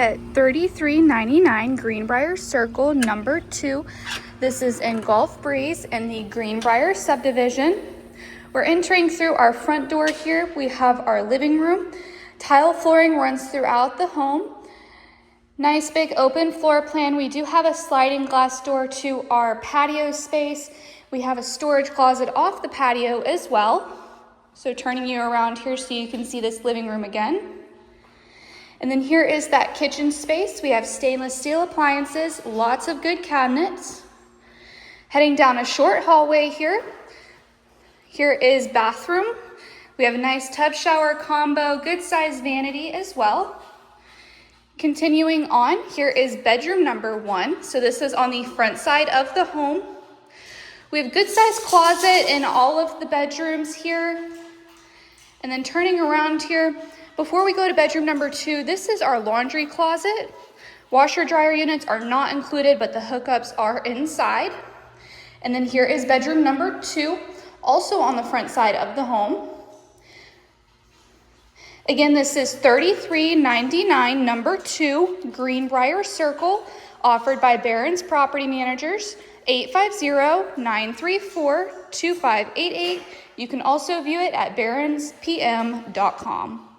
at 3399 Greenbriar Circle, number 2. This is in Gulf Breeze in the Greenbriar subdivision. We're entering through our front door here. We have our living room. Tile flooring runs throughout the home. Nice big open floor plan. We do have a sliding glass door to our patio space. We have a storage closet off the patio as well. So turning you around here so you can see this living room again. And then here is that kitchen space. We have stainless steel appliances, lots of good cabinets. Heading down a short hallway here. Here is bathroom. We have a nice tub shower combo, good size vanity as well. Continuing on, here is bedroom number 1. So this is on the front side of the home. We have good size closet in all of the bedrooms here. And then turning around here, before we go to bedroom number 2, this is our laundry closet. Washer dryer units are not included, but the hookups are inside. And then here is bedroom number 2, also on the front side of the home. Again, this is 3399 number 2 Greenbriar Circle, offered by Barrons Property Managers, 850-934-2588. You can also view it at BarronsPM.com.